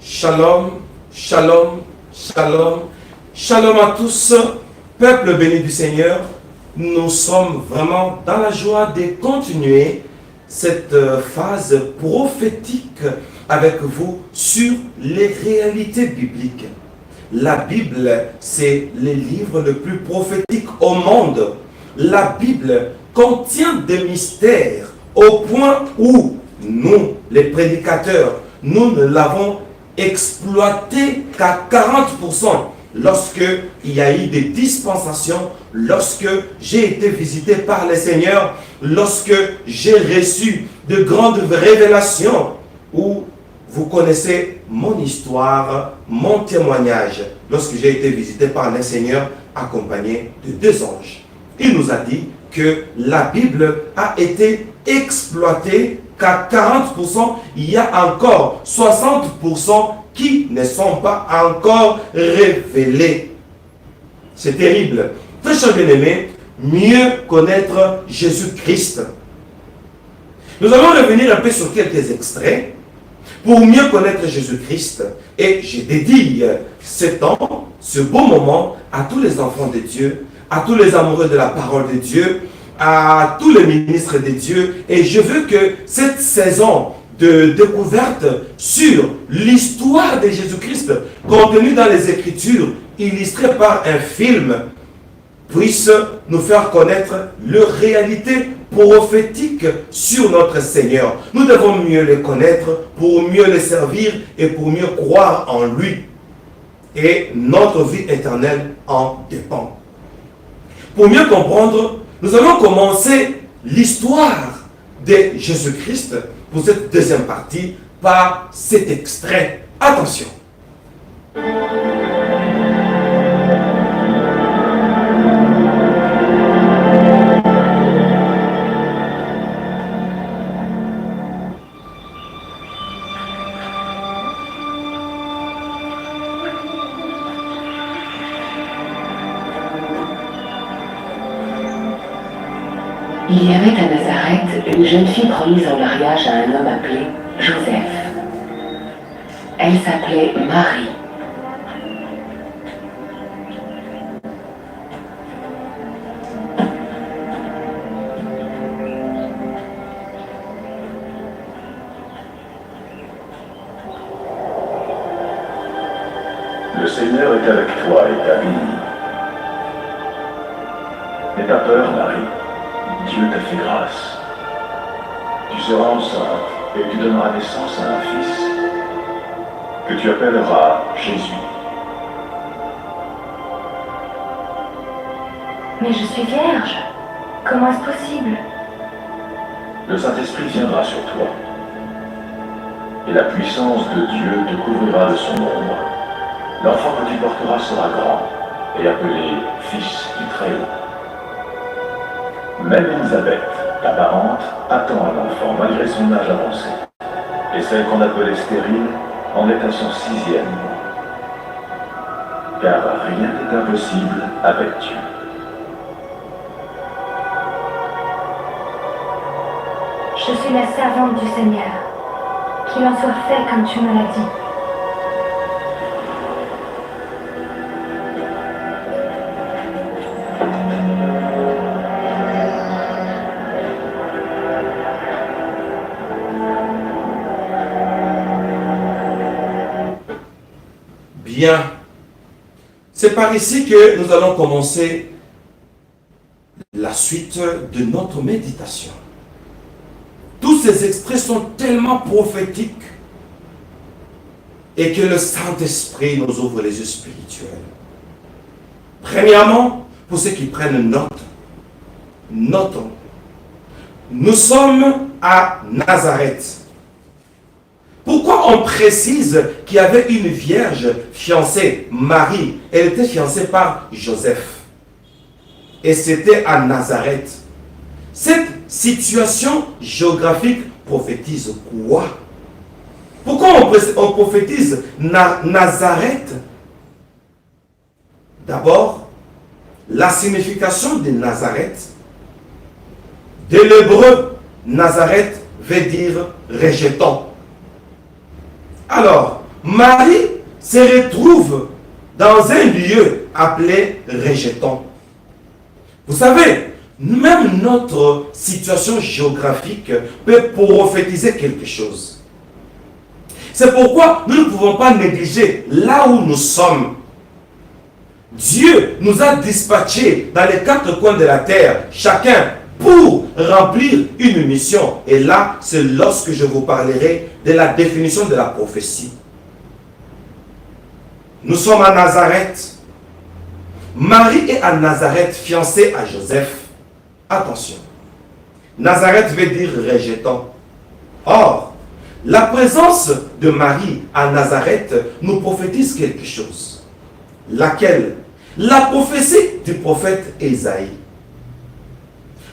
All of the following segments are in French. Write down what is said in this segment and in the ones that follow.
Shalom, shalom, shalom, shalom à tous, peuple béni du Seigneur. Nous sommes vraiment dans la joie de continuer cette phase prophétique avec vous sur les réalités bibliques. La Bible, c'est le livre le plus prophétique au monde. La Bible contient des mystères au point où nous, les prédicateurs, nous ne l'avons exploité qu'à 40%. Lorsque il y a eu des dispensations, lorsque j'ai été visité par le Seigneur, lorsque j'ai reçu de grandes révélations, où vous connaissez mon histoire, mon témoignage, lorsque j'ai été visité par le Seigneur accompagné de 2 anges. Il nous a dit que la Bible a été exploitée qu'à 40%, il y a encore 60% qui ne sont pas encore révélés. C'est terrible. Très cher bien-aimé, mieux connaître Jésus-Christ. Nous allons revenir un peu sur quelques extraits pour mieux connaître Jésus-Christ. Et je dédie ce temps, ce beau moment à tous les enfants de Dieu, à tous les amoureux de la parole de Dieu, à tous les ministres de Dieu. Et je veux que cette saison de découverte sur l'histoire de Jésus-Christ contenue dans les Écritures, illustrée par un film, puisse nous faire connaître leur réalité prophétique sur notre Seigneur. Nous devons mieux le connaître pour mieux le servir et pour mieux croire en lui. Et notre vie éternelle en dépend. Pour mieux comprendre, nous allons commencer l'histoire de Jésus-Christ pour cette deuxième partie par cet extrait. Attention. Il y avait à Nazareth une jeune fille promise en mariage à un homme appelé Joseph. Elle s'appelait Marie. Le Seigneur est avec toi et t'a béni. N'aie pas peur, Marie. Dieu t'a fait grâce. Tu seras enceinte et tu donneras naissance à un fils, que tu appelleras Jésus. Mais je suis vierge. Comment est-ce possible? Le Saint-Esprit viendra sur toi, et la puissance de Dieu te couvrira de son ombre. L'enfant que tu porteras sera grand et appelé Fils du Très-Haut. Même Élisabeth, ta parente, attend un enfant malgré son âge avancé. Et celle qu'on appelait stérile en est à son 6e mois. Car rien n'est impossible avec Dieu. Je suis la servante du Seigneur. Qu'il en soit fait comme tu me l'as dit. Bien. C'est par ici que nous allons commencer la suite de notre méditation. Tous ces extraits sont tellement prophétiques et que le Saint-Esprit nous ouvre les yeux spirituels. Premièrement, pour ceux qui prennent note, notons. Nous sommes à Nazareth. Pourquoi on précise qu'il y avait une vierge fiancée, Marie? Elle était fiancée par Joseph. Et c'était à Nazareth. Cette situation géographique prophétise quoi? Pourquoi on prophétise Nazareth? D'abord, la signification de Nazareth. De l'hébreu, Nazareth veut dire rejetant. Alors, Marie se retrouve dans un lieu appelé rejeton. Vous savez, même notre situation géographique peut prophétiser quelque chose. C'est pourquoi nous ne pouvons pas négliger là où nous sommes. Dieu nous a dispatchés dans les quatre coins de la terre, chacun pour remplir une mission. Et là, c'est lorsque je vous parlerai de la définition de la prophétie. Nous sommes à Nazareth. Marie est à Nazareth, fiancée à Joseph. Attention, Nazareth veut dire rejeton. Or, la présence de Marie à Nazareth nous prophétise quelque chose. Laquelle? La prophétie du prophète Ésaïe.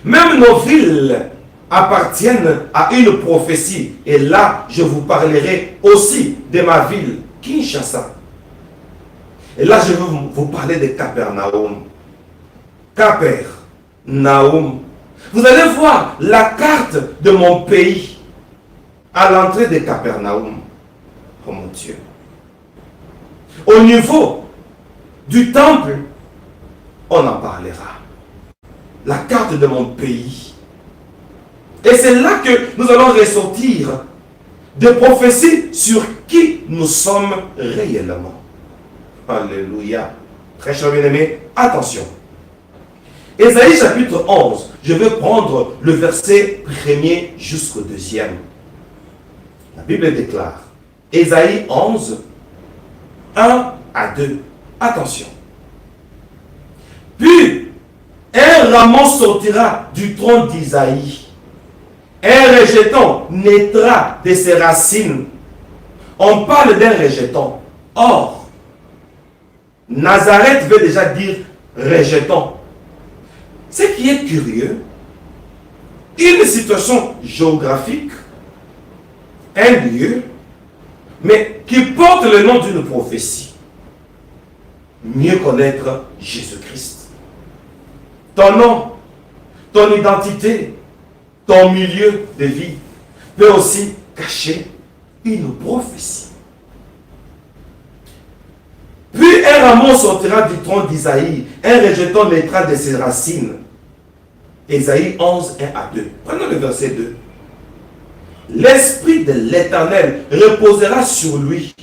Même nos villes appartiennent à une prophétie. Et là, je vous parlerai aussi de ma ville, Kinshasa. Et là, je vais vous parler de Capernaum. Capernaum. Vous allez voir la carte de mon pays à l'entrée de Capernaum. Oh mon Dieu. Au niveau du temple, on en parlera. La carte de mon pays. Et c'est là que nous allons ressortir des prophéties sur qui nous sommes réellement. Alléluia. Très cher bien-aimé, attention. Ésaïe chapitre 11, je vais prendre le verset 1er jusqu'au 2e. La Bible déclare, Ésaïe 11, 1 à 2. Attention. Puis, un rameau sortira du tronc d'Isaïe. Un rejeton naîtra de ses racines. On parle d'un rejeton. Or, Nazareth veut déjà dire rejeton. Ce qui est curieux, une situation géographique, un lieu, mais qui porte le nom d'une prophétie. Mieux connaître Jésus-Christ. Ton nom, ton identité, ton milieu de vie peut aussi cacher une prophétie. Puis un rameau sortira du tronc d'Isaïe, un rejeton naîtra de ses racines. Ésaïe 11, 1 à 2. Prenons le verset 2. L'Esprit de l'Éternel reposera sur lui.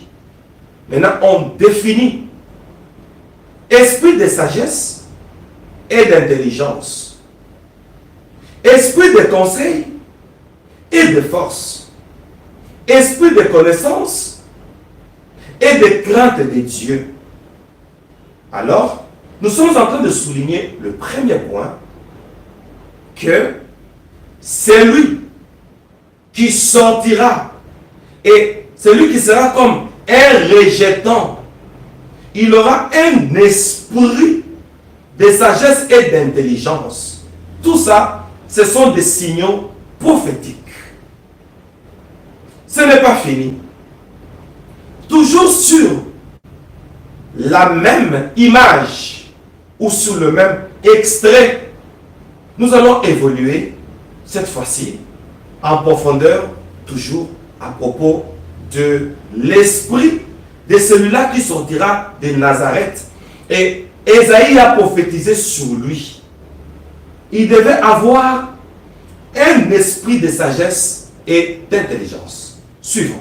Maintenant, on définit esprit de sagesse et d'intelligence, esprit de conseil et de force, esprit de connaissance et de crainte de Dieu. Alors, nous sommes en train de souligner le premier point, que c'est lui qui sortira et celui qui sera comme un rejeton. Il aura un esprit de sagesse et d'intelligence. Tout ça, ce sont des signaux prophétiques. Ce n'est pas fini. Toujours sur la même image ou sur le même extrait, nous allons évoluer cette fois-ci en profondeur, toujours à propos de l'esprit de celui-là qui sortira de Nazareth. Et Ésaïe a prophétisé sur lui. Il devait avoir un esprit de sagesse et d'intelligence. Suivons.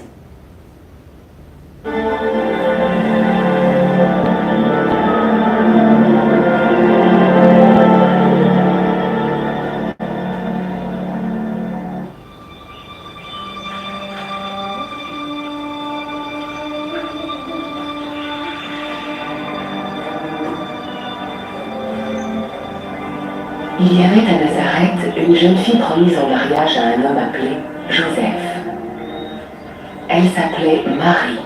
Il y avait à Nazareth une jeune fille promise en mariage à un homme appelé Joseph. Elle s'appelait Marie.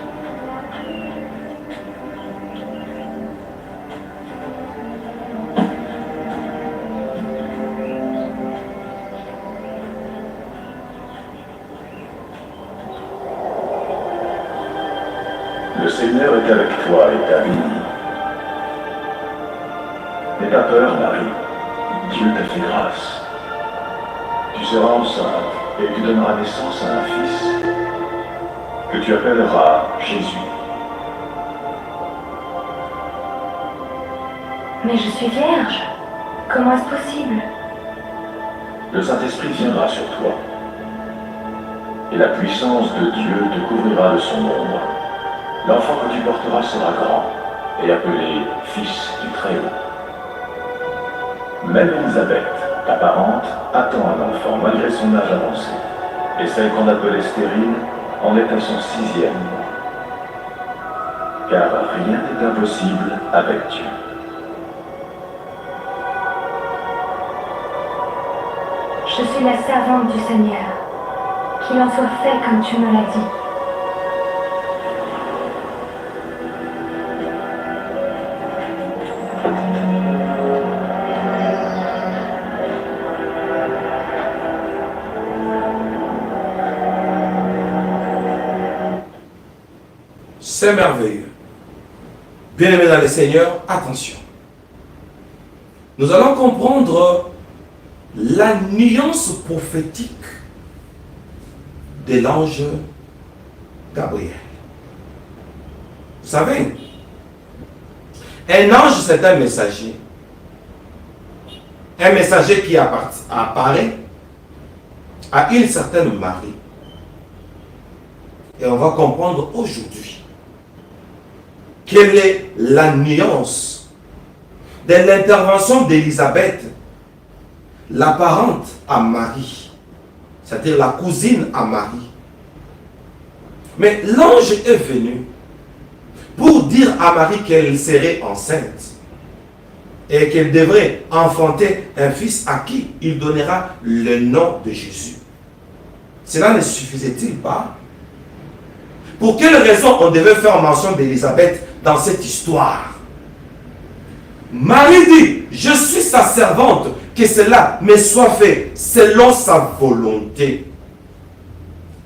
Le Seigneur est avec toi et ta bénie. N'aie pas peur, Marie. Dieu t'a fait grâce. Tu seras enceinte et tu donneras naissance à un fils que tu appelleras Jésus. Mais je suis vierge. Comment est-ce possible? Le Saint-Esprit viendra sur toi. Et la puissance de Dieu te couvrira de son ombre. L'enfant que tu porteras sera grand et appelé Fils du Très-Haut. Même Élisabeth, ta parente, attend un enfant malgré son âge avancé. Et celle qu'on appelait stérile en est à son 6e mois. Car rien n'est impossible avec Dieu. Je suis la servante du Seigneur. Qu'il en soit fait comme tu me l'as dit. C'est merveilleux. Bien-aimés dans le Seigneur, attention. Nous allons comprendre la nuance prophétique de l'ange Gabriel. Vous savez, un ange, c'est un messager. Un messager qui apparaît à une certaine Marie. Et on va comprendre aujourd'hui quelle est la nuance de l'intervention d'Élisabeth, la parente à Marie, c'est-à-dire la cousine à Marie. Mais l'ange est venu pour dire à Marie qu'elle serait enceinte et qu'elle devrait enfanter un fils à qui il donnera le nom de Jésus. Cela ne suffisait-il pas? Pour quelle raison on devait faire mention d'Élisabeth dans cette histoire? Marie dit, je suis sa servante, que cela me soit fait selon sa volonté.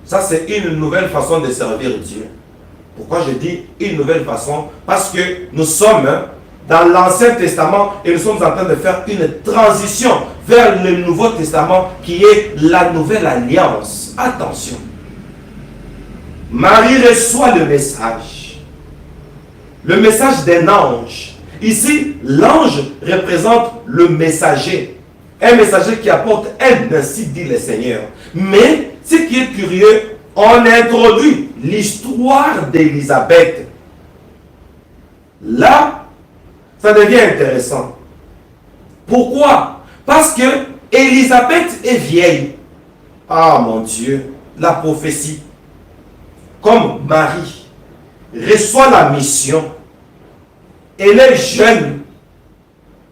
Ça, c'est une nouvelle façon de servir Dieu. Pourquoi je dis une nouvelle façon? Parce que nous sommes dans l'Ancien Testament et nous sommes en train de faire une transition vers le Nouveau Testament qui est la Nouvelle Alliance. Attention. Marie reçoit le message d'un ange. Ici, l'ange représente le messager. Un messager qui apporte aide, ainsi dit le Seigneur. Mais, ce qui est curieux, on introduit l'histoire d'Élisabeth. Là, ça devient intéressant. Pourquoi? Parce que Élisabeth est vieille. Ah mon Dieu, la prophétie. Comme Marie reçoit la mission, elle est jeune.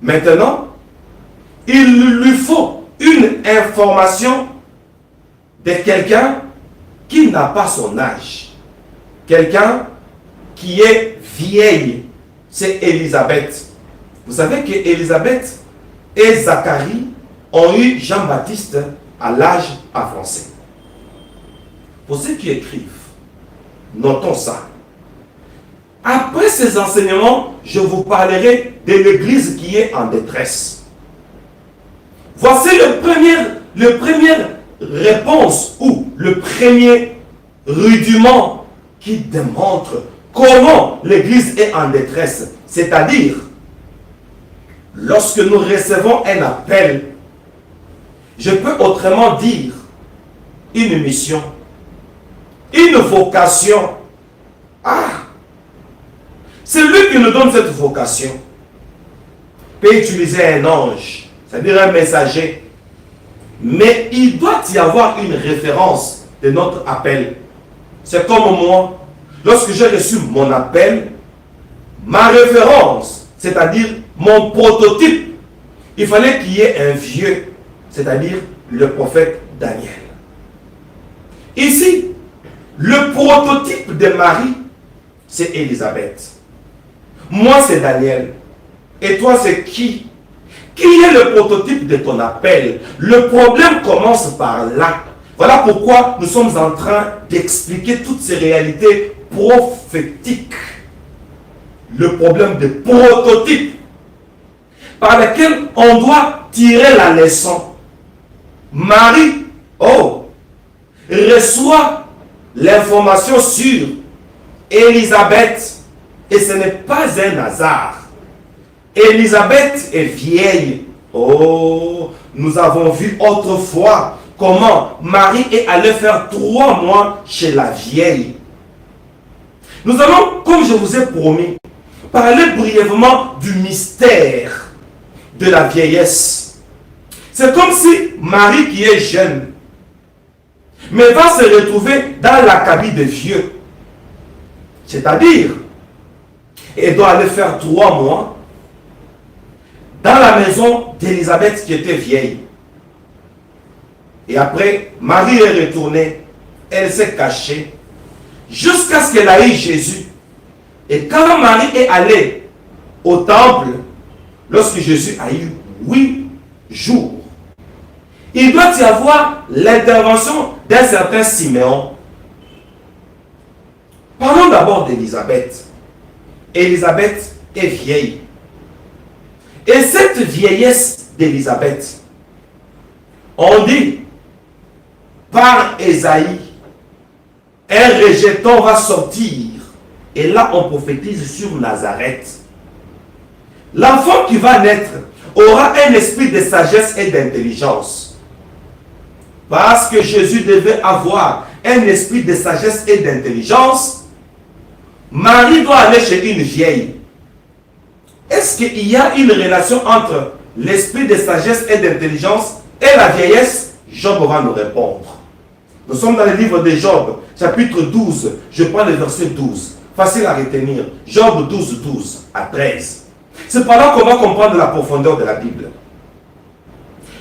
Maintenant, il lui faut une information de quelqu'un qui n'a pas son âge. Quelqu'un qui est vieille. C'est Élisabeth. Vous savez que Élisabeth et Zacharie ont eu Jean-Baptiste à l'âge avancé. Pour ceux qui écrivent, notons ça. Après ces enseignements, je vous parlerai de l'Église qui est en détresse. Voici le premier réponse ou le premier rudiment qui démontre comment l'Église est en détresse. C'est-à-dire, lorsque nous recevons un appel, je peux autrement dire une mission, une vocation. C'est lui qui nous donne cette vocation. Peut utiliser un ange, c'est-à-dire un messager. Mais il doit y avoir une référence de notre appel. C'est comme moi, lorsque j'ai reçu mon appel, ma référence, c'est-à-dire mon prototype, il fallait qu'il y ait un vieux, c'est-à-dire le prophète Daniel. Ici, le prototype de Marie, c'est Élisabeth. Moi, c'est Daniel. Et toi, c'est qui? Qui est le prototype de ton appel? Le problème commence par là. Voilà pourquoi nous sommes en train d'expliquer toutes ces réalités prophétiques. Le problème de prototype par lequel on doit tirer la leçon. Marie, reçoit l'information sur Élisabeth. Et ce n'est pas un hasard. Élisabeth est vieille. Oh, nous avons vu autrefois comment Marie est allée faire 3 mois chez la vieille. Nous allons, comme je vous ai promis, parler brièvement du mystère de la vieillesse. C'est comme si Marie qui est jeune, mais va se retrouver dans l'acabit de vieux. C'est-à-dire, elle doit aller faire 3 mois dans la maison d'Élisabeth qui était vieille. Et après, Marie est retournée, elle s'est cachée, jusqu'à ce qu'elle ait Jésus. Et quand Marie est allée au temple, lorsque Jésus a eu 8 jours, il doit y avoir l'intervention d'un certain Siméon. Parlons d'abord d'Élisabeth. Élisabeth est vieille. Et cette vieillesse d'Élisabeth, on dit, par Ésaïe, un rejeton va sortir. Et là, on prophétise sur Nazareth. L'enfant qui va naître aura un esprit de sagesse et d'intelligence. Parce que Jésus devait avoir un esprit de sagesse et d'intelligence, Marie doit aller chez une vieille. Est-ce qu'il y a une relation entre l'esprit de sagesse et d'intelligence et la vieillesse? Job va nous répondre. Nous sommes dans le livre de Job, chapitre 12. Je prends le verset 12. Facile à retenir. Job 12, 12 à 13. C'est par là qu'on va comprendre la profondeur de la Bible.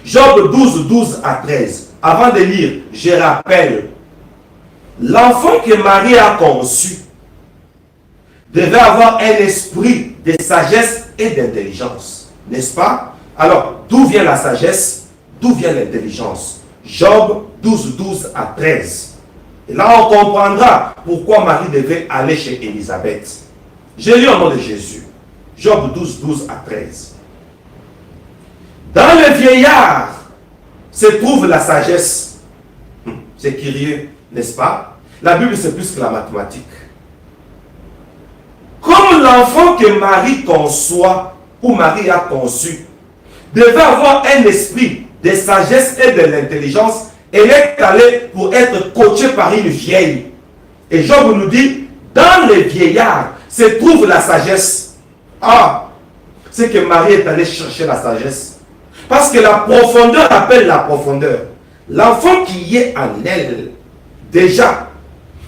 Job 12, 12 à 13. Avant de lire, je rappelle, l'enfant que Marie a conçu devait avoir un esprit de sagesse et d'intelligence. N'est-ce pas? Alors, d'où vient la sagesse? D'où vient l'intelligence? Job 12, 12 à 13. Et là, on comprendra pourquoi Marie devait aller chez Élisabeth. Je lis au nom de Jésus. Job 12, 12 à 13. Dans le vieillard se trouve la sagesse. C'est curieux, n'est-ce pas? La Bible, c'est plus que la mathématique. Comme l'enfant que Marie conçoit, ou Marie a conçu, devait avoir un esprit de sagesse et de l'intelligence, elle est allée pour être coachée par une vieille. Et Job nous dit, dans les vieillards se trouve la sagesse. Ah, c'est que Marie est allée chercher la sagesse. Parce que la profondeur appelle la profondeur. L'enfant qui est en elle, déjà,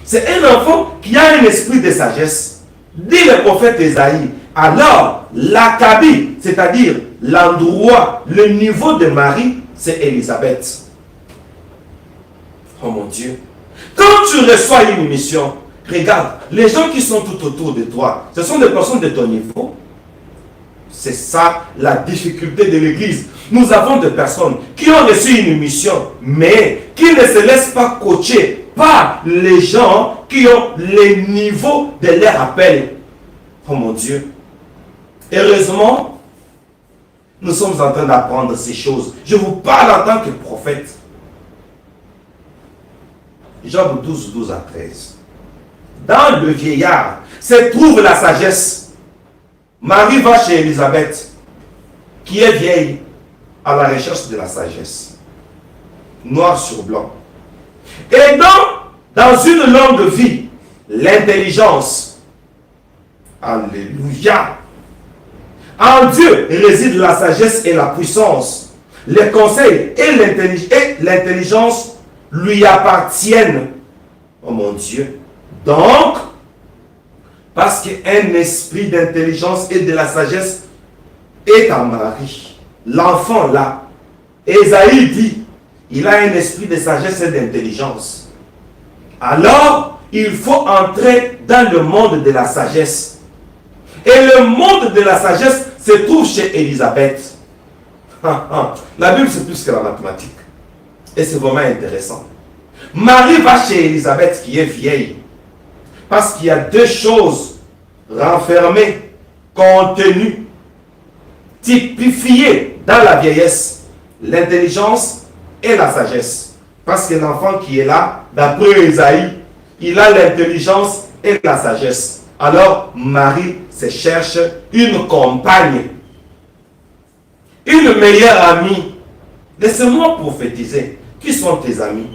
c'est un enfant qui a un esprit de sagesse. Dit le prophète Ésaïe. Alors, l'acabit, c'est-à-dire l'endroit, le niveau de Marie, c'est Élisabeth. Oh mon Dieu. Quand tu reçois une mission, regarde, les gens qui sont tout autour de toi, ce sont des personnes de ton niveau. C'est ça la difficulté de l'Église. Nous avons des personnes qui ont reçu une mission, mais qui ne se laissent pas coacher par les gens qui ont les niveaux de leur appel. Oh mon Dieu. Heureusement, nous sommes en train d'apprendre ces choses. Je vous parle en tant que prophète. Job 12, 12 à 13. Dans le vieillard se trouve la sagesse. Marie va chez Élisabeth, qui est vieille, à la recherche de la sagesse. Noir sur blanc. Et dans une longue vie, l'intelligence. Alléluia. En Dieu réside la sagesse et la puissance. Les conseils et l'intelligence lui appartiennent. Oh mon Dieu. Donc, parce qu'un esprit d'intelligence et de la sagesse est en Marie. L'enfant là, Ésaïe dit, il a un esprit de sagesse et d'intelligence. Alors, il faut entrer dans le monde de la sagesse. Et le monde de la sagesse se trouve chez Élisabeth. La Bible, c'est plus que la mathématique. Et c'est vraiment intéressant. Marie va chez Élisabeth qui est vieille. Parce qu'il y a deux choses renfermées, contenues, typifiées dans la vieillesse. L'intelligence et la sagesse. Parce que l'enfant qui est là, d'après Ésaïe, il a l'intelligence et la sagesse. Alors Marie se cherche une compagne une meilleure amie. Laisse-moi prophétiser. Qui sont tes amis?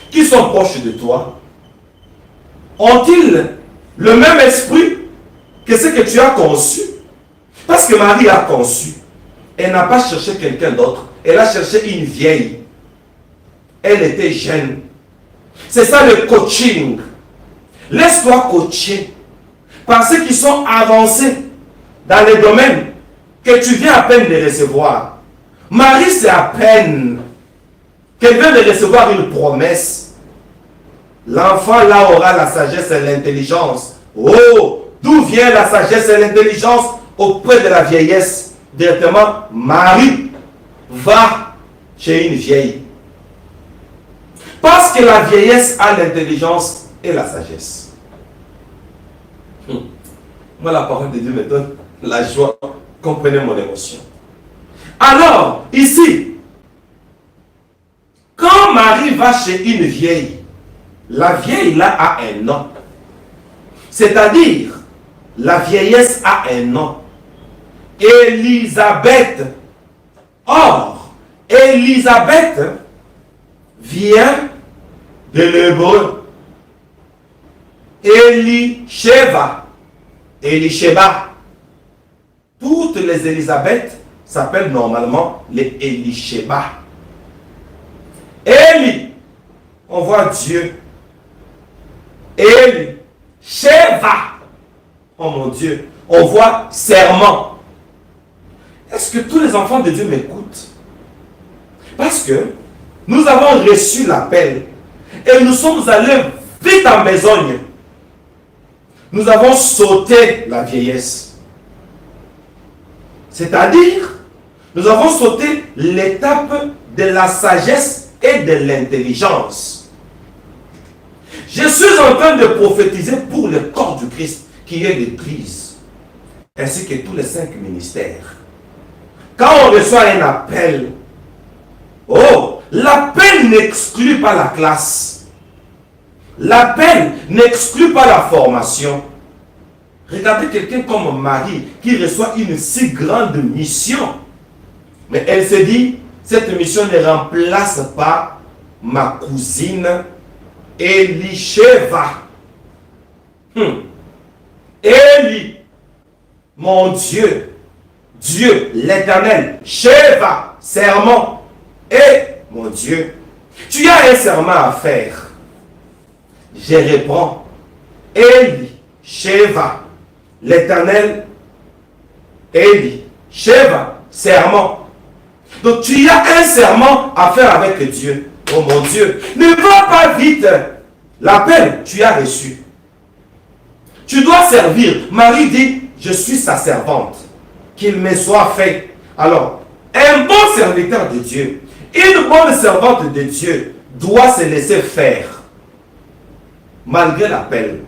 Qui sont proches de toi? Ont-ils le même esprit que ce que tu as conçu? Parce que Marie a conçu. Elle n'a pas cherché quelqu'un d'autre. Elle a cherché une vieille. Elle était jeune. C'est ça le coaching. Laisse-toi coacher par ceux qui sont avancés dans les domaines que tu viens à peine de recevoir. Marie, c'est à peine qu'elle vient de recevoir une promesse. L'enfant là aura la sagesse et l'intelligence. Oh, d'où vient la sagesse et l'intelligence? Auprès de la vieillesse. Directement, Marie va chez une vieille. Parce que la vieillesse a l'intelligence et la sagesse. Moi, la parole de Dieu me donne la joie. Comprenez mon émotion. Alors, ici, quand Marie va chez une vieille, la vieille là a un nom. C'est-à-dire, la vieillesse a un nom. Élisabeth. Or, Élisabeth vient de l'hébreu Elisheba. Elisheba. Toutes les Élisabeth s'appellent normalement les Elisheba. Eli, on voit Dieu. Eli, Sheva, oh mon Dieu, on voit serment. Est-ce que tous les enfants de Dieu m'écoutent? Parce que nous avons reçu l'appel et nous sommes allés vite en besogne. Nous avons sauté la vieillesse. C'est-à-dire, nous avons sauté l'étape de la sagesse et de l'intelligence. Je suis en train de prophétiser pour le corps du Christ, qui est l'Église, ainsi que tous les 5 ministères. Quand on reçoit un appel, oh, l'appel n'exclut pas la classe. L'appel n'exclut pas la formation. Regardez quelqu'un comme Marie qui reçoit une si grande mission. Mais elle se dit, cette mission ne remplace pas ma cousine Elisheva. Eli, mon Dieu, Dieu, l'Éternel, Sheva, serment, et mon Dieu, tu as un serment à faire. Je réponds, Eli, Sheva, l'Éternel, Eli, Sheva, serment. Donc tu as un serment à faire avec Dieu. Oh mon Dieu, ne va pas vite. L'appel, tu as reçu. Tu dois servir. Marie dit, je suis sa servante. Qu'il me soit fait. Alors, un bon serviteur de Dieu, une bonne servante de Dieu doit se laisser faire. Malgré l'appel.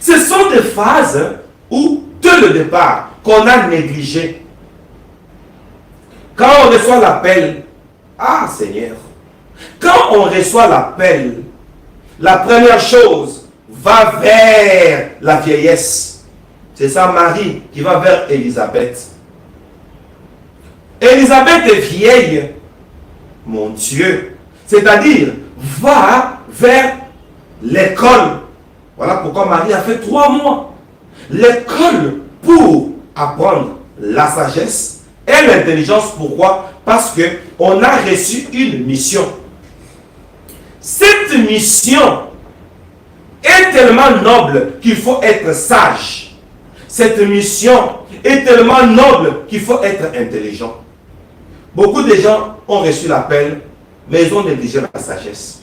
Ce sont des phases où, dès le départ, qu'on a négligé. Quand on reçoit l'appel, ah Seigneur, quand on reçoit l'appel, la première chose va vers la vieillesse. C'est ça Marie qui va vers Élisabeth. Élisabeth est vieille, mon Dieu. C'est-à-dire, va vers l'école. Voilà pourquoi Marie a fait 3 mois. L'école pour apprendre la sagesse et l'intelligence. Pourquoi? Parce qu'on a reçu une mission. Cette mission est tellement noble qu'il faut être sage. Cette mission est tellement noble qu'il faut être intelligent. Beaucoup de gens ont reçu l'appel, mais ils ont négligé la sagesse.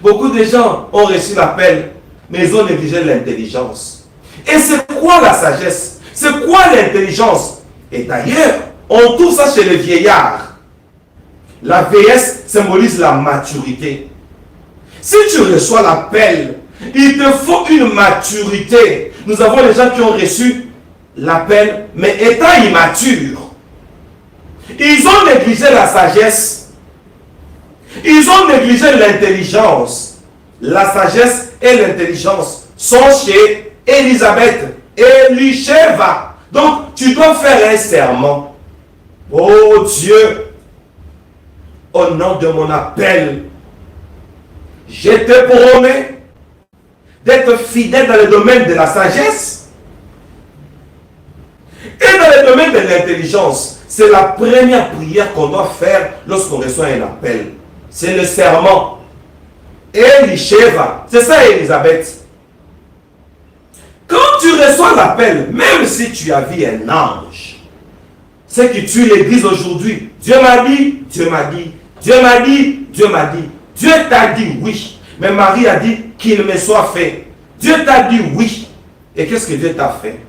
Beaucoup de gens ont reçu l'appel, mais ils ont négligé l'intelligence. Et c'est quoi la sagesse? C'est quoi l'intelligence? Et d'ailleurs, on trouve ça chez les vieillards. La vieillesse symbolise la maturité. Si tu reçois l'appel, il te faut une maturité. Nous avons des gens qui ont reçu l'appel, mais étant immatures. Ils ont négligé la sagesse. Ils ont négligé l'intelligence. La sagesse et l'intelligence sont chez Élisabeth, Elisheva. Donc, tu dois faire un serment. Oh Dieu, au nom de mon appel, je te promets d'être fidèle dans le domaine de la sagesse et dans le domaine de l'intelligence. C'est la première prière qu'on doit faire lorsqu'on reçoit un appel. C'est le serment. Elisheva. C'est ça, Élisabeth. Quand tu reçois l'appel, même si tu as vu un ange, c'est que tu l'église aujourd'hui. Dieu m'a dit, Dieu m'a dit, Dieu m'a dit, Dieu m'a dit. Dieu t'a dit oui. Mais Marie a dit qu'il me soit fait. Dieu t'a dit oui. Et qu'est-ce que Dieu t'a fait?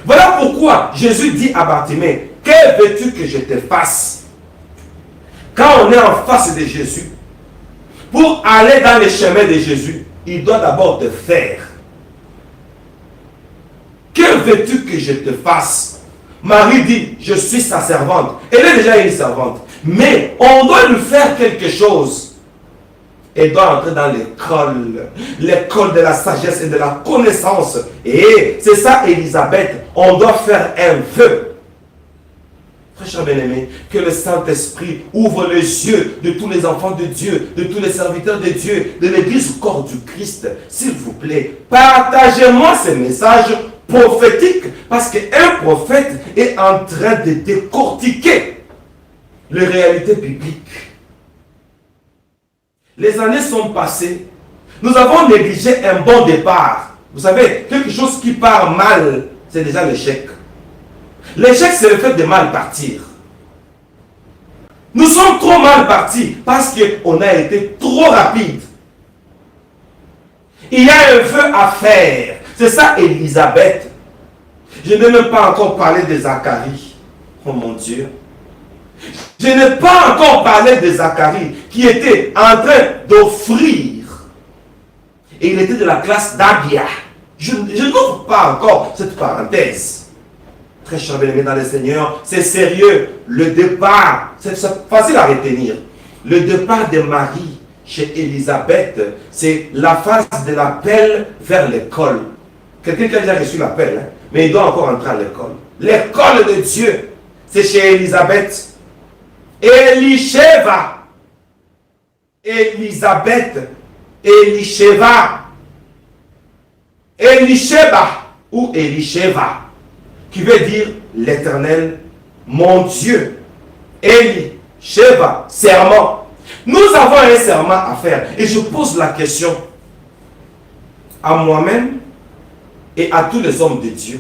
Voilà pourquoi Jésus dit à Bartimée, que veux-tu que je te fasse? Quand on est en face de Jésus, pour aller dans les chemins de Jésus, il doit d'abord te faire. Que veux-tu que je te fasse? Marie dit, je suis sa servante. Elle est déjà une servante. Mais on doit lui faire quelque chose. Elle doit entrer dans l'école de la sagesse et de la connaissance. Et c'est ça, Élisabeth. On doit faire un vœu. Très cher bien-aimé, que le Saint-Esprit ouvre les yeux de tous les enfants de Dieu, de tous les serviteurs de Dieu, de l'Église au corps du Christ. S'il vous plaît, partagez-moi ces messages prophétiques, parce qu'un prophète est en train de décortiquer les réalités bibliques. Les années sont passées. Nous avons négligé un bon départ. Vous savez, quelque chose qui part mal, c'est déjà l'échec. L'échec, c'est le fait de mal partir. Nous sommes trop mal partis parce qu'on a été trop rapide. Il y a un vœu à faire. C'est ça, Élisabeth. Je n'ai même pas encore parlé de Zacharie. Oh mon Dieu. Je n'ai pas encore parlé de Zacharie qui était en train d'offrir. Et il était de la classe d'Abia. Je n'ouvre pas encore cette parenthèse. Très cher bien-aimé dans le Seigneur, c'est sérieux. Le départ, c'est facile à retenir. Le départ de Marie chez Élisabeth, c'est la phase de l'appel vers l'école. Quelqu'un qui a déjà reçu l'appel, hein, mais il doit encore entrer à l'école. L'école de Dieu, c'est chez Élisabeth. Elisheva. Élisabeth. Elisheva. Elisheba ou Elisheva, qui veut dire l'Éternel, mon Dieu. Elisheva, serment. Nous avons un serment à faire. Et je pose la question à moi-même et à tous les hommes de Dieu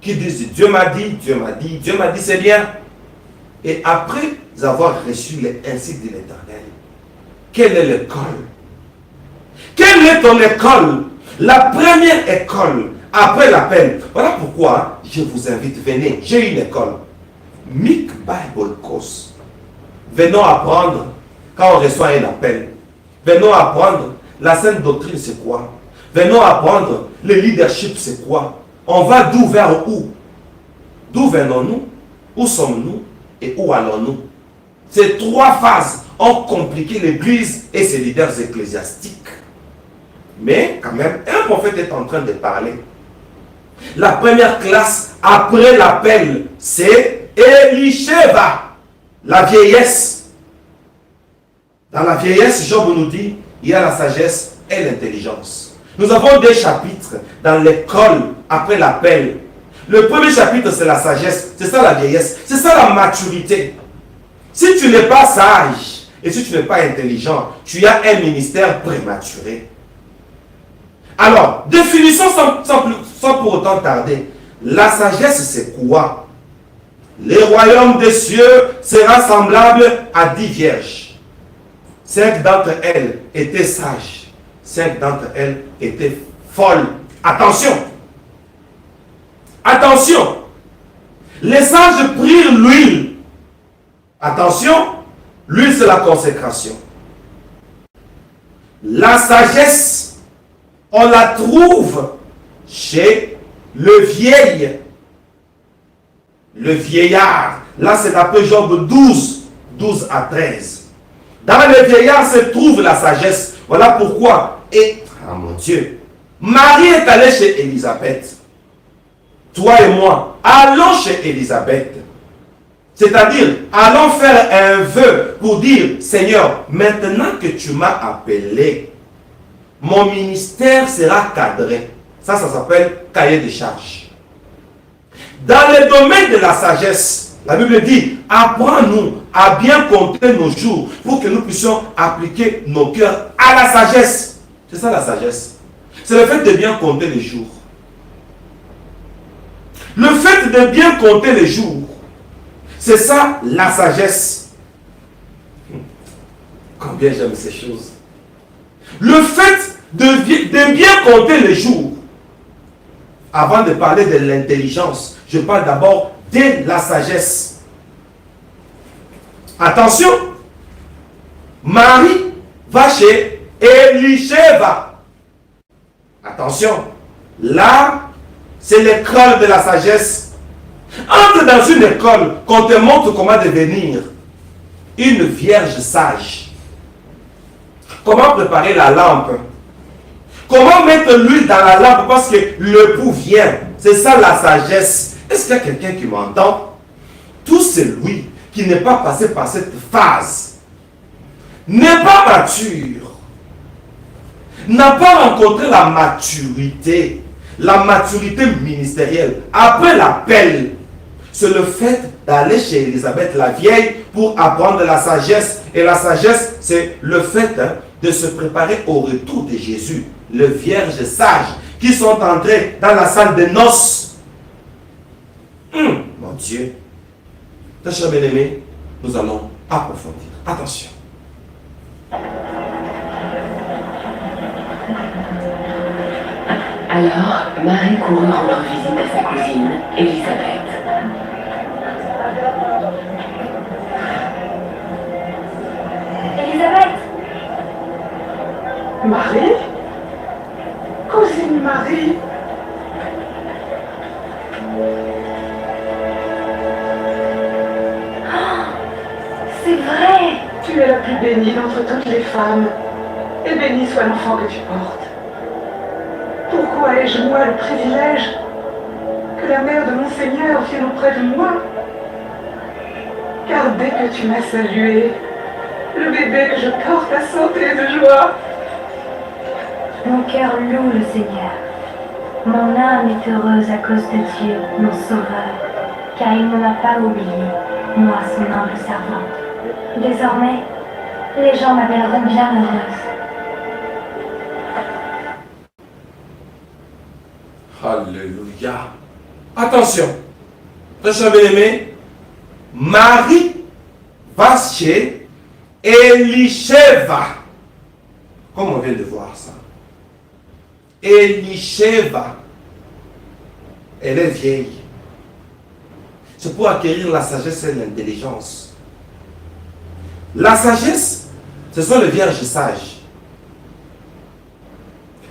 qui disent Dieu m'a dit, Dieu m'a dit, Dieu m'a dit, c'est bien. Et après avoir reçu les ainsi de l'Éternel, quelle est l'école? Quelle est ton école? La première école après l'appel. Voilà pourquoi je vous invite, venez, j'ai une école. Mic Bible Course. Venons apprendre quand on reçoit un appel. Venons apprendre la sainte doctrine, c'est quoi? Venons apprendre le leadership, c'est quoi? On va d'où vers où? D'où venons-nous? Où sommes-nous? Et où allons-nous? Ces trois phases ont compliqué l'Église et ses leaders ecclésiastiques. Mais quand même, un prophète est en train de parler. La première classe après l'appel, c'est Elisheva, la vieillesse. Dans la vieillesse, Job nous dit, il y a la sagesse et l'intelligence. Nous avons des chapitres dans l'école après l'appel. Le premier chapitre, c'est la sagesse. C'est ça la vieillesse. C'est ça la maturité. Si tu n'es pas sage et si tu n'es pas intelligent, tu as un ministère prématuré. Alors, définissons sans pour autant tarder. La sagesse, c'est quoi? Le royaume des cieux sera semblable à 10 vierges. 5 d'entre elles étaient sages. 5 d'entre elles étaient folles. Attention! Attention! Les sages prirent l'huile. Attention! L'huile, c'est la consécration. La sagesse, on la trouve chez le vieillard. Là, c'est d'après Job 12 à 13. Dans le vieillard se trouve la sagesse. Voilà pourquoi. Et, ah mon Dieu, Marie est allée chez Élisabeth. Toi et moi, allons chez Élisabeth. C'est-à-dire, allons faire un vœu pour dire, Seigneur, maintenant que tu m'as appelé, mon ministère sera cadré. Ça s'appelle cahier de charges. Dans le domaine de la sagesse, la Bible dit, apprends-nous à bien compter nos jours pour que nous puissions appliquer nos cœurs à la sagesse. C'est ça la sagesse. C'est le fait de bien compter les jours. Le fait de bien compter les jours, c'est ça la sagesse. Combien j'aime ces choses. Le fait de bien compter les jours, avant de parler de l'intelligence, je parle d'abord de la sagesse. Attention, Marie va chez Elisheva. Attention, là, c'est l'école de la sagesse. Entre dans une école qu'on te montre comment devenir une vierge sage. Comment préparer la lampe. Comment mettre l'huile dans la lampe parce que le pouls vient. C'est ça la sagesse. Est-ce qu'il y a quelqu'un qui m'entend? Tout celui qui n'est pas passé par cette phase n'est pas mature. N'a pas rencontré la maturité ministérielle. Après l'appel, c'est le fait d'aller chez Élisabeth la vieille pour apprendre la sagesse. Et la sagesse, c'est le fait de se préparer au retour de Jésus. Les vierges sages qui sont entrées dans la salle de noces. Mon Dieu. Très chers bien-aimés, nous allons approfondir. Attention. Alors, Marie courut rendre visite à sa cousine, Élisabeth. Élisabeth, Marie? Cousine Marie? c'est vrai. Tu es la plus bénie d'entre toutes les femmes, et béni soit l'enfant que tu portes. Pourquoi ai-je moi le privilège que la mère de mon Seigneur vienne auprès de moi? Car dès que tu m'as salué, le bébé que je porte a sauté de joie. Mon cœur loue le Seigneur. Mon âme est heureuse à cause de Dieu, mon Sauveur, car il ne m'a pas oublié, moi, son humble servante. Désormais, les gens m'appelleront bien heureuse. Alléluia. Attention. Très chers bien-aimés, Marie va chez Elisheva. Comme on vient de voir ça. Elisheva. Elle est vieille. C'est pour acquérir la sagesse et l'intelligence. La sagesse, ce sont les vierges sages.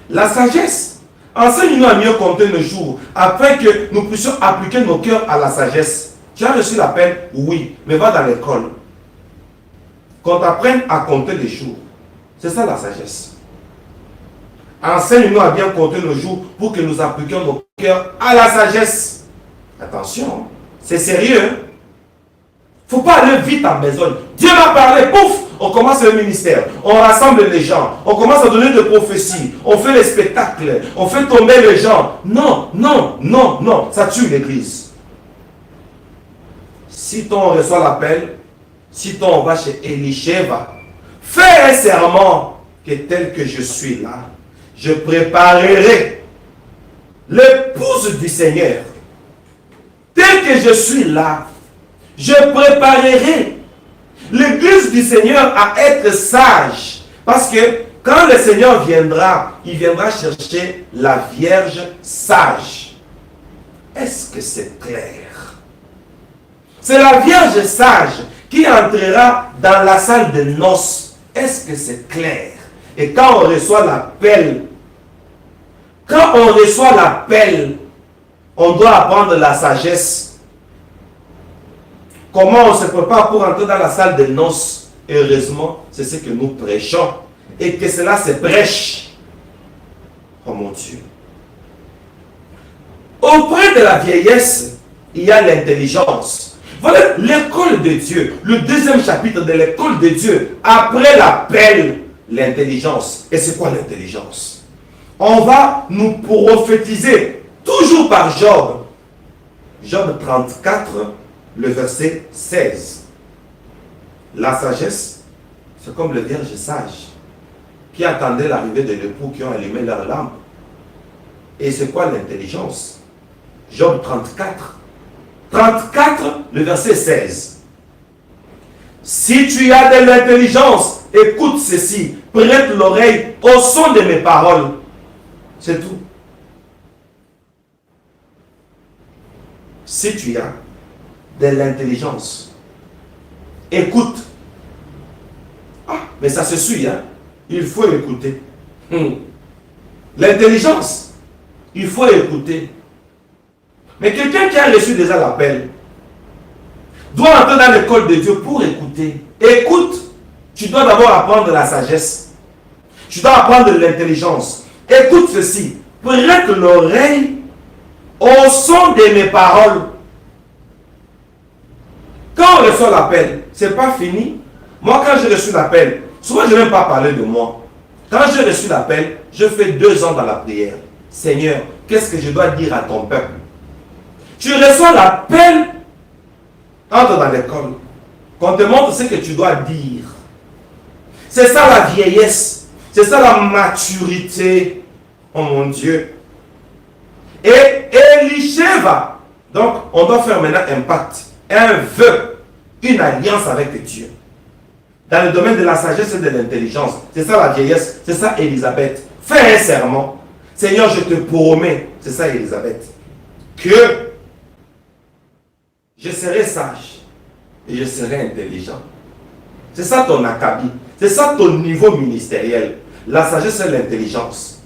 La sagesse, enseigne-nous à mieux compter nos jours, afin que nous puissions appliquer nos cœurs à la sagesse. Tu as reçu l'appel? Oui, mais va dans l'école. Qu'on t'apprenne à compter les jours. C'est ça la sagesse. Enseigne-nous à bien compter nos jours pour que nous appliquions nos cœurs à la sagesse. Attention, c'est sérieux. Il ne faut pas aller vite en besogne. Dieu m'a parlé, pouf, on commence le ministère, on rassemble les gens, on commence à donner des prophéties, on fait les spectacles, on fait tomber les gens. Non, non, non, non, ça tue l'église. Si on reçoit l'appel, si on va chez Elisheva, fais un serment que tel que je suis là, je préparerai l'épouse du Seigneur. Tel que je suis là, je préparerai l'église du Seigneur à être sage. Parce que quand le Seigneur viendra, il viendra chercher la Vierge sage. Est-ce que c'est clair? C'est la Vierge sage qui entrera dans la salle de noces. Est-ce que c'est clair? Et quand on reçoit l'appel, on doit apprendre la sagesse. Comment on se prépare pour entrer dans la salle de noces? Heureusement, c'est ce que nous prêchons. Et que cela se prêche. Oh mon Dieu. Auprès de la vieillesse, il y a l'intelligence. Voilà l'école de Dieu. Le deuxième chapitre de l'école de Dieu. Après l'appel, l'intelligence. Et c'est quoi l'intelligence? On va nous prophétiser, toujours par Job. Job 34, le verset 16. La sagesse, c'est comme le vierge sage qui attendait l'arrivée de l'époux qui ont allumé leur lampe. Et c'est quoi l'intelligence? Job 34. 34, le verset 16. Si tu as de l'intelligence, écoute ceci, prête l'oreille au son de mes paroles. C'est tout. Si tu as de l'intelligence, écoute. Ah, mais ça se suit, hein? Il faut écouter. L'intelligence, il faut écouter. Mais quelqu'un qui a reçu déjà l'appel doit entrer dans l'école de Dieu pour écouter. Écoute, tu dois d'abord apprendre la sagesse. Tu dois apprendre de l'intelligence. Écoute ceci, prête l'oreille au son de mes paroles. Quand on reçoit l'appel, ce n'est pas fini. Moi, quand j'ai reçu l'appel, souvent je ne vais même pas parler de moi. Quand j'ai reçu l'appel, je fais 2 ans dans la prière. Seigneur, qu'est-ce que je dois dire à ton peuple? Tu reçois l'appel, entre dans l'école, qu'on te montre ce que tu dois dire. C'est ça la vieillesse, c'est ça la maturité. Oh mon Dieu. Et Elisheva, donc on doit faire maintenant un pacte, un vœu, une alliance avec Dieu. Dans le domaine de la sagesse et de l'intelligence, c'est ça la vieillesse, c'est ça Élisabeth. Fais un serment. Seigneur, je te promets, c'est ça Élisabeth, que je serai sage et je serai intelligent. C'est ça ton acabit, c'est ça ton niveau ministériel. La sagesse et l'intelligence.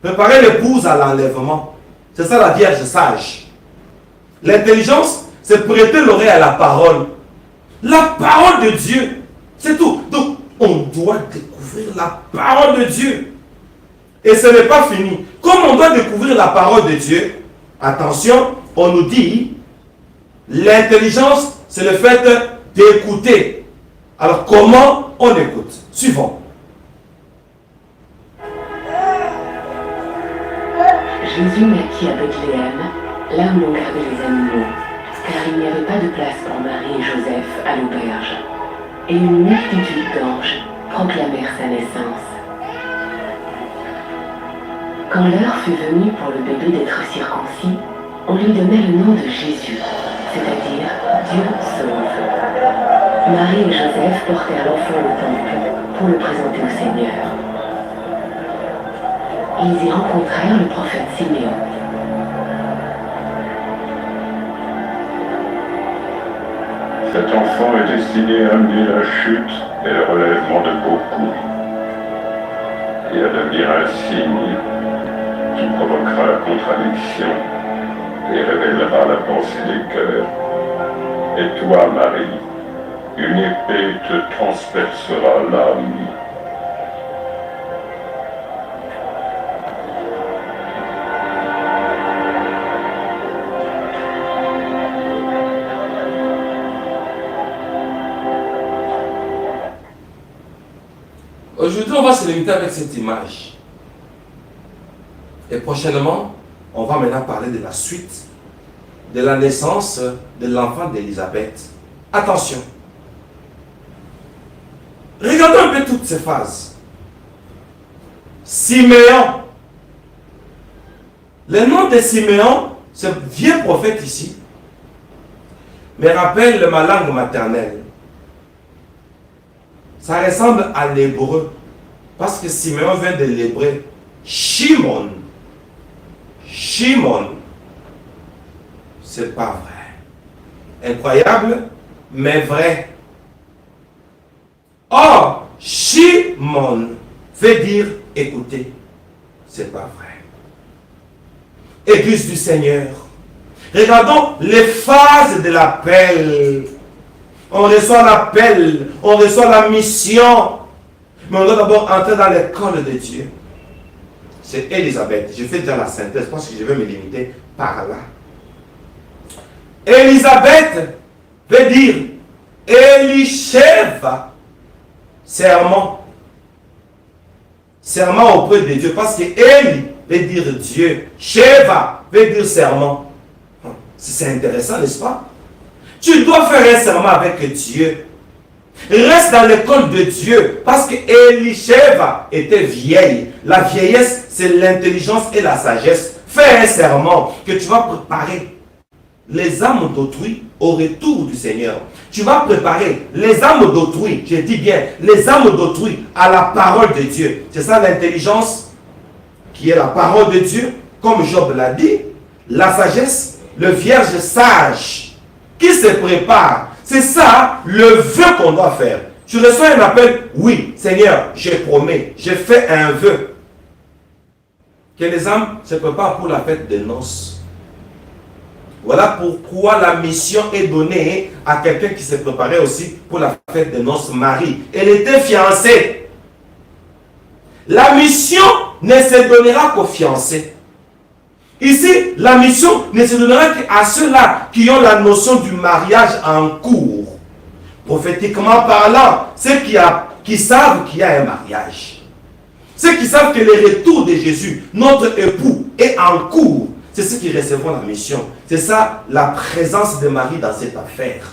Préparer l'épouse à l'enlèvement, c'est ça la vierge sage. L'intelligence, c'est prêter l'oreille à la parole. La parole de Dieu, c'est tout. Donc, on doit découvrir la parole de Dieu. Et ce n'est pas fini. Comme on doit découvrir la parole de Dieu, attention, on nous dit, l'intelligence, c'est le fait d'écouter. Alors, comment on écoute? Suivons. Jésus naquit à Bethléem, là où l'on gardait les animaux, car il n'y avait pas de place pour Marie et Joseph à l'auberge. Et une multitude d'anges proclamèrent sa naissance. Quand l'heure fut venue pour le bébé d'être circoncis, on lui donnait le nom de Jésus, c'est-à-dire Dieu sauve. Marie et Joseph portèrent l'enfant au temple pour le présenter au Seigneur. Ils y rencontrèrent le prophète Siméon. Cet enfant est destiné à amener la chute et le relèvement de beaucoup, et à devenir un signe qui provoquera la contradiction et révélera la pensée des cœurs. Et toi, Marie, une épée te transpercera l'âme. Aujourd'hui, on va se limiter avec cette image. Et prochainement, on va maintenant parler de la suite de la naissance de l'enfant d'Élisabeth. Attention. Regardons un peu toutes ces phases. Siméon. Le nom de Siméon, ce vieux prophète ici, me rappelle ma langue maternelle. Ça ressemble à l'hébreu. Parce que Siméon vient de l'hébreu. Shimon. Shimon. C'est pas vrai. Incroyable, mais vrai. Or, Shimon veut dire écouter. C'est pas vrai. Église du Seigneur. Regardons les phases de l'appel. On reçoit l'appel, on reçoit la mission. Mais on doit d'abord entrer dans l'école de Dieu. C'est Élisabeth. Je fais déjà la synthèse parce que je vais me limiter par là. Élisabeth veut dire Elisheva, serment. Serment auprès de Dieu. Parce que Eli veut dire Dieu. Sheva veut dire serment. C'est intéressant, n'est-ce pas? Tu dois faire un serment avec Dieu. Reste dans l'école de Dieu. Parce que Elisheva était vieille. La vieillesse, c'est l'intelligence et la sagesse. Fais un serment que tu vas préparer les âmes d'autrui au retour du Seigneur. Tu vas préparer les âmes d'autrui, je dis bien, les âmes d'autrui à la parole de Dieu. C'est ça l'intelligence qui est la parole de Dieu, comme Job l'a dit, la sagesse, le vierge sage qui se prépare. C'est ça le vœu qu'on doit faire. Tu reçois un appel, oui, Seigneur, je promets, je fais un vœu. Que les âmes se préparent pour la fête des noces. Voilà pourquoi la mission est donnée à quelqu'un qui s'est préparé aussi pour la fête de noces, Marie. Elle était fiancée. La mission ne se donnera qu'aux fiancés. Ici, la mission ne se donnera qu'à ceux-là qui ont la notion du mariage en cours. Prophétiquement parlant, ceux qui savent qu'il y a un mariage. Ceux qui savent que le retour de Jésus, notre époux, est en cours. C'est ceux qui recevront la mission. C'est ça la présence de Marie dans cette affaire.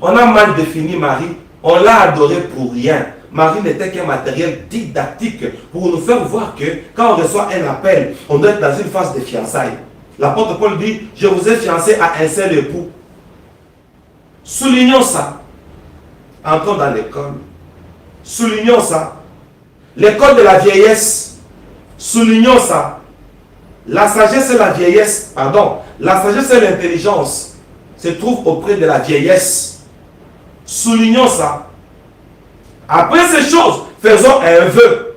On a mal défini Marie. On l'a adorée pour rien. Marie n'était qu'un matériel didactique pour nous faire voir que quand on reçoit un appel, on doit être dans une phase de fiançailles. L'apôtre Paul dit, je vous ai fiancé à un seul époux. Soulignons ça. Entrons dans l'école. Soulignons ça. L'école de la vieillesse. Soulignons ça. La sagesse et la vieillesse, pardon, la sagesse et l'intelligence se trouvent auprès de la vieillesse. Soulignons ça. Après ces choses, faisons un vœu.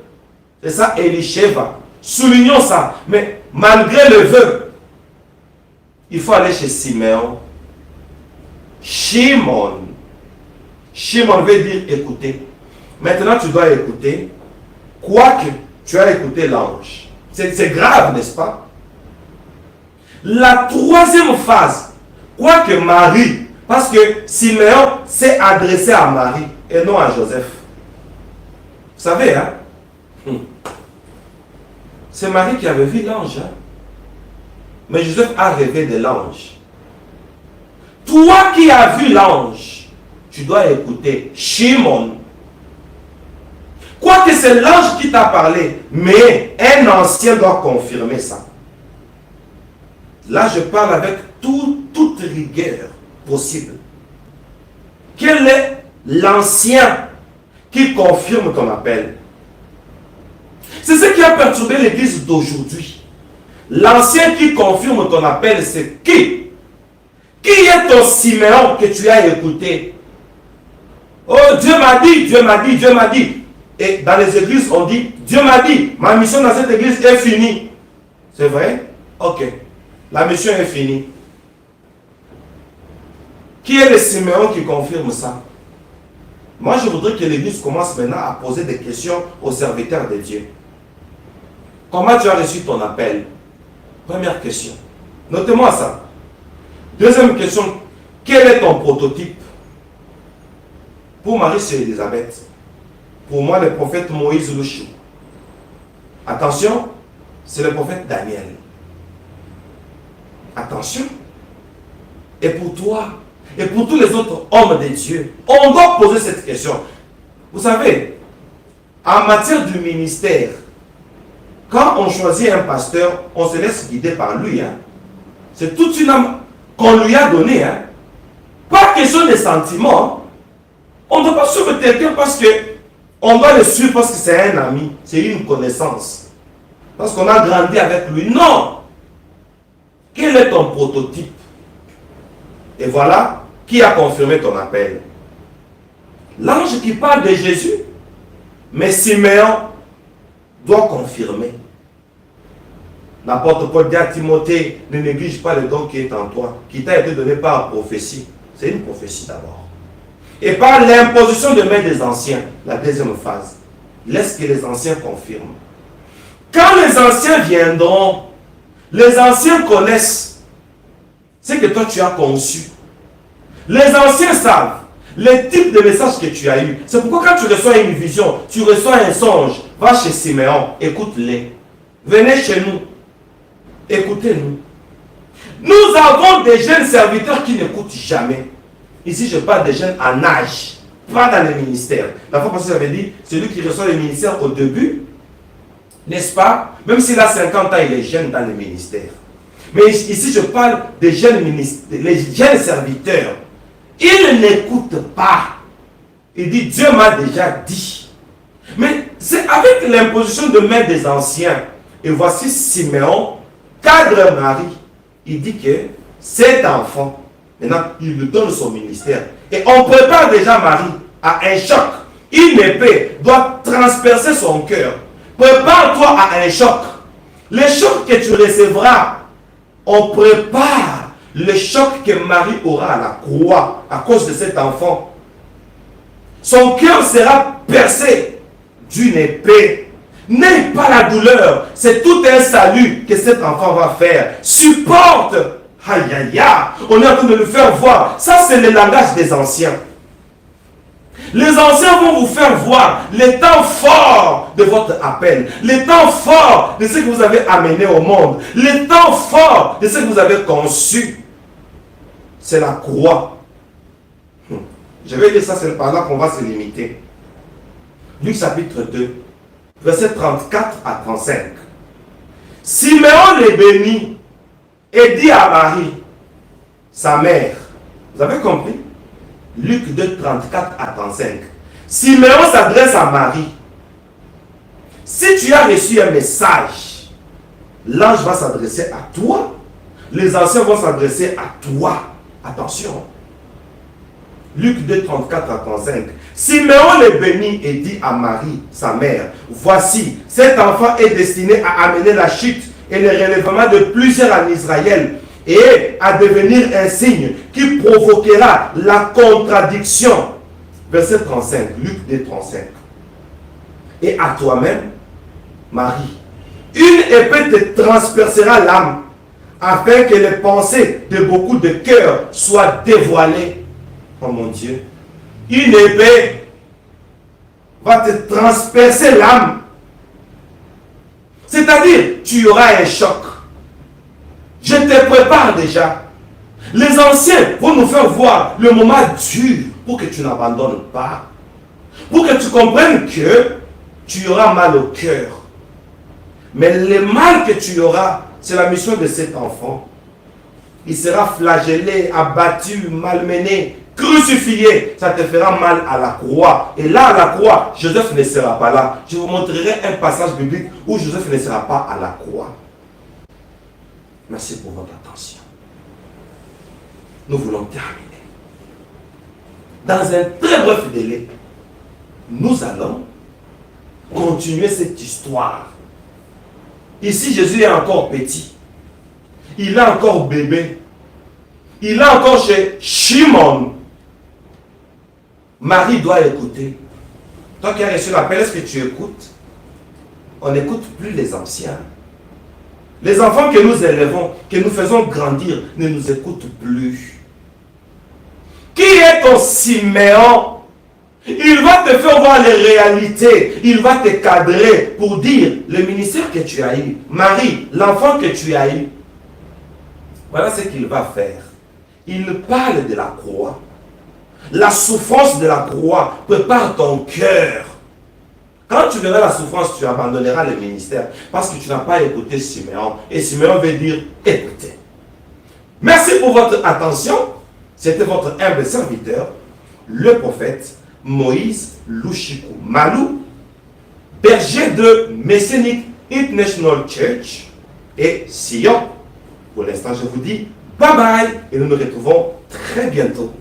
C'est ça, Elisheva. Soulignons ça. Mais malgré le vœu, il faut aller chez Siméon. Shimon. Shimon veut dire écouter. Maintenant, tu dois écouter. Quoique tu as écouté l'ange. C'est grave, n'est-ce pas? La troisième phase, quoique Marie, parce que Siméon s'est adressé à Marie et non à Joseph. Vous savez, hein? C'est Marie qui avait vu l'ange. Hein? Mais Joseph a rêvé de l'ange. Toi qui as vu l'ange, tu dois écouter Shimon. Quoique c'est l'ange qui t'a parlé, mais un ancien doit confirmer ça. Là, je parle avec toute rigueur possible. Quel est l'ancien qui confirme ton appel? C'est ce qui a perturbé l'église d'aujourd'hui. L'ancien qui confirme ton appel, c'est qui? Qui est ton Siméon que tu as écouté? Oh, Dieu m'a dit, Dieu m'a dit, Dieu m'a dit. Et dans les églises, on dit, Dieu m'a dit, ma mission dans cette église est finie. C'est vrai? Ok. La mission est finie. Qui est le Siméon qui confirme ça? Moi, je voudrais que l'église commence maintenant à poser des questions aux serviteurs de Dieu. Comment tu as reçu ton appel? Première question. Notez-moi ça. Deuxième question. Quel est ton prototype? Pour Marie, c'est Élisabeth. Pour moi, le prophète Moïse Louchou. Attention, c'est le prophète Daniel. Attention. Et pour toi, et pour tous les autres hommes de Dieu, on doit poser cette question. Vous savez, en matière du ministère, quand on choisit un pasteur, on se laisse guider par lui. Hein. C'est toute une âme qu'on lui a donnée. Hein. Pas question de sentiments. On ne doit pas suivre quelqu'un parce que on doit le suivre parce que c'est un ami, c'est une connaissance. Parce qu'on a grandi avec lui. Non! Quel est ton prototype? Et voilà qui a confirmé ton appel. L'ange qui parle de Jésus, mais Siméon doit confirmer. L'apôtre Paul dit à Timothée, ne néglige pas le don qui est en toi, qui t'a été donné par prophétie. C'est une prophétie d'abord. Et par l'imposition de main des anciens, la deuxième phase. Laisse que les anciens confirment. Quand les anciens viendront, les anciens connaissent ce que toi tu as conçu. Les anciens savent les types de messages que tu as eus. C'est pourquoi quand tu reçois une vision, tu reçois un songe, va chez Siméon, écoute-les. Venez chez nous, écoutez-nous. Nous avons des jeunes serviteurs qui n'écoutent jamais. Ici, je parle des jeunes en âge, pas dans le ministère. La fois passée, j'avais dit, celui qui reçoit le ministère au début, n'est-ce pas? Même s'il a 50 ans, il est jeune dans le ministère. Mais ici, je parle des jeunes ministères, les jeunes serviteurs. Ils n'écoutent pas. Il dit, Dieu m'a déjà dit. Mais c'est avec l'imposition de main des anciens. Et voici Siméon, cadre Marie. Il dit que cet enfant, maintenant, il lui donne son ministère. Et on prépare déjà Marie à un choc. Une épée doit transpercer son cœur. Prépare-toi à un choc. Le choc que tu recevras, on prépare le choc que Marie aura à la croix à cause de cet enfant. Son cœur sera percé d'une épée. N'aie pas la douleur. C'est tout un salut que cet enfant va faire. Supporte. Aïe, aïe, aïe. On est en train de le faire voir. Ça, c'est le langage des anciens. Les anciens vont vous faire voir les temps forts de votre appel, les temps forts de ce que vous avez amené au monde, les temps forts de ce que vous avez conçu. C'est la croix. Je vais dire ça, c'est par là qu'on va se limiter. Luc chapitre 2, versets 34 à 35. Siméon les bénit et dit à Marie, sa mère, vous avez compris? Luc 2, 34 à 35. Siméon s'adresse à Marie. Si tu as reçu un message, l'ange va s'adresser à toi. Les anciens vont s'adresser à toi. Attention. Luc 2, 34 à 35. Siméon le bénit et dit à Marie, sa mère, voici, cet enfant est destiné à amener la chute et le relèvement de plusieurs en Israël, et à devenir un signe qui provoquera la contradiction. Verset 35, Luc 2, 35. Et à toi-même, Marie, une épée te transpercera l'âme, afin que les pensées de beaucoup de cœurs soient dévoilées. Oh mon Dieu, une épée va te transpercer l'âme. C'est-à-dire, tu auras un choc. Je te prépare déjà. Les anciens vont nous faire voir le moment dur pour que tu n'abandonnes pas. Pour que tu comprennes que tu auras mal au cœur. Mais le mal que tu auras, c'est la mission de cet enfant. Il sera flagellé, abattu, malmené, crucifié. Ça te fera mal à la croix. Et là, à la croix, Joseph ne sera pas là. Je vous montrerai un passage biblique où Joseph ne sera pas à la croix. Merci pour votre attention. Nous voulons terminer. Dans un très bref délai, nous allons continuer cette histoire. Ici, Jésus est encore petit. Il est encore bébé. Il est encore chez Shimon. Marie doit écouter. Toi qui as reçu l'appel, est-ce que tu écoutes? On n'écoute plus les anciens. Les enfants que nous élevons, que nous faisons grandir, ne nous écoutent plus. Qui est ton Siméon? Il va te faire voir les réalités. Il va te cadrer pour dire le ministère que tu as eu. Marie, l'enfant que tu as eu. Voilà ce qu'il va faire. Il parle de la croix. La souffrance de la croix prépare ton cœur. Quand tu verras la souffrance, tu abandonneras le ministère parce que tu n'as pas écouté Siméon. Et Siméon veut dire écoutez. Merci pour votre attention. C'était votre humble serviteur, le prophète Moïse Lushiku Malou, berger de Messianic International Church et Sion. Pour l'instant, je vous dis bye bye et nous nous retrouvons très bientôt.